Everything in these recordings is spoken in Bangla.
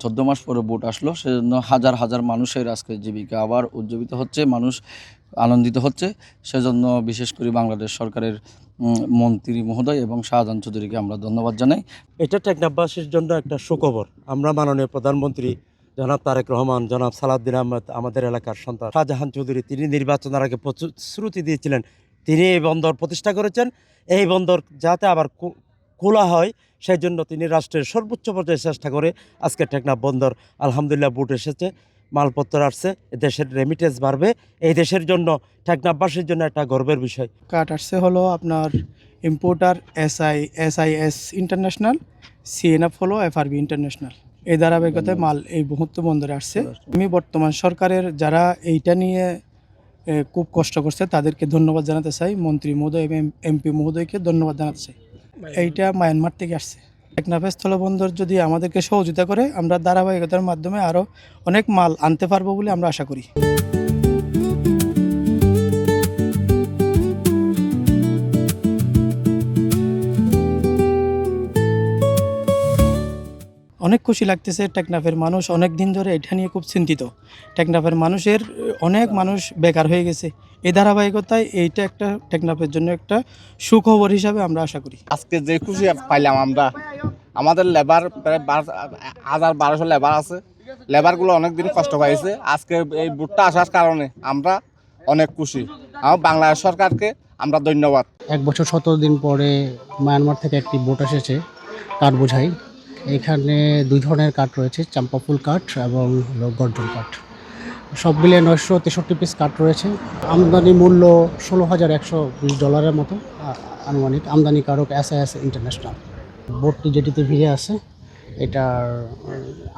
14 মাস পরে ভোট আসলো, সেজন্য হাজার হাজার মানুষের আজকে জীবিকা আবার উজ্জীবিত হচ্ছে, মানুষ আনন্দিত হচ্ছে। সেজন্য বিশেষ করে বাংলাদেশ সরকারের মন্ত্রী মহোদয় এবং শাহজাহান চৌধুরীকে আমরা ধন্যবাদ জানাই। এটা টেকনাফবাসীর জন্য একটা সুখবর। আমরা মাননীয় প্রধানমন্ত্রী জনাব তারেক রহমান, জনাব সালাউদ্দিন আহমেদ, আমাদের এলাকার সন্তান শাহজাহান চৌধুরী, তিনি নির্বাচনের আগে প্রতিশ্রুতি দিয়েছিলেন, তিনি এই বন্দর প্রতিষ্ঠা করেছেন। এই বন্দর যাতে আবার খোলা হয় সেই জন্য তিনি রাষ্ট্রের সর্বোচ্চ পর্যায়ে চেষ্টা করে আজকে টেকনাফ বন্দর আলহামদুলিল্লাহ বুট এসেছে, মালপত্র আসছে, দেশের রেমিটেন্স বাড়বে। এই দেশের জন্য টেকনাফবাসীর জন্য একটা গর্বের বিষয়। কার্ড আসছে হলো আপনার ইম্পোর্টার SIS ইন্টারন্যাশনাল, CNF হলো FRB ইন্টারন্যাশনাল। এই ধারাবাহিকতায় মাল এই মুহূর্তে বন্দরে আসছে। আমি বর্তমান সরকারের যারা এইটা নিয়ে খুব কষ্ট করছে তাদেরকে ধন্যবাদ জানাতে চাই, মন্ত্রী মহোদয় এবং MP মহোদয়কে ধন্যবাদ জানাতে চাই। এইটা মায়ানমার থেকে আসছে। টেকনাফ স্থলবন্দর যদি আমাদেরকে সহযোগিতা করে, আমরা ধারাবাহিকতার মাধ্যমে আরও অনেক মাল আনতে পারবো বলে আমরা আশা করি। অনেক খুশি লাগতেছে। টেকনাফের মানুষ অনেক দিন ধরে এটা নিয়ে খুব চিন্তিত। টেকনাফের অনেক মানুষ বেকার হয়ে গেছে। এই ধারাবাহিকতায় এইটা একটা টেকনাফের জন্য একটা সুখবর হিসাবে আমরা আশা করি। আজকে যে খুশি পাইলাম আমরা, আমাদের লেবার প্রায় 1200 লেবার আছে, লেবারগুলো অনেক দিন কষ্ট পাইছে। আজকে এই বুটটা আসার কারণে আমরা অনেক খুশি। আমার বাংলাদেশ সরকারকে আমরা ধন্যবাদ। 1 বছর 17 দিন পরে মায়ানমার থেকে একটি বোট এসেছে কাঠ বোঝাই। এখানে 2 ধরনের কাঠ রয়েছে, চাম্পা ফুল কাঠ এবং গর্জন কাঠ। সব মিলিয়ে 963 পিস কাঠ রয়েছে। আমদানি মূল্য $16,120 মতো আনুমানিক। আমদানিকারক SIS ইন্টারন্যাশনাল। বোটটি যেটিতে ভিড়ে আছে, এটার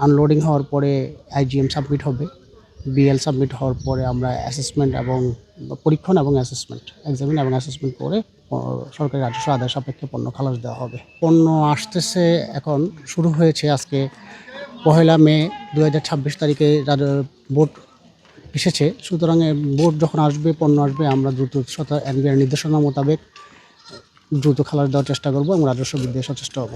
আনলোডিং হওয়ার পরে IGM সাবমিট হবে। BL সাবমিট হওয়ার পরে আমরা অ্যাসেসমেন্ট এবং পরীক্ষণ এবং এক্সামিন এবং অ্যাসেসমেন্ট করে সরকারি রাজস্ব আদায় সাপেক্ষে পণ্য খালাস দেওয়া হবে। পণ্য আসতেছে, এখন শুরু হয়েছে আজকে 1 মে 2026 তারিখে বোট এসেছে। সুতরাং বোট যখন আসবে, পণ্য আসবে, আমরা দ্রুত NBR নির্দেশনা মোতাবেক দ্রুত খালাস দেওয়ার চেষ্টা করবো এবং রাজস্ব বৃদ্ধির সচেষ্ট হব।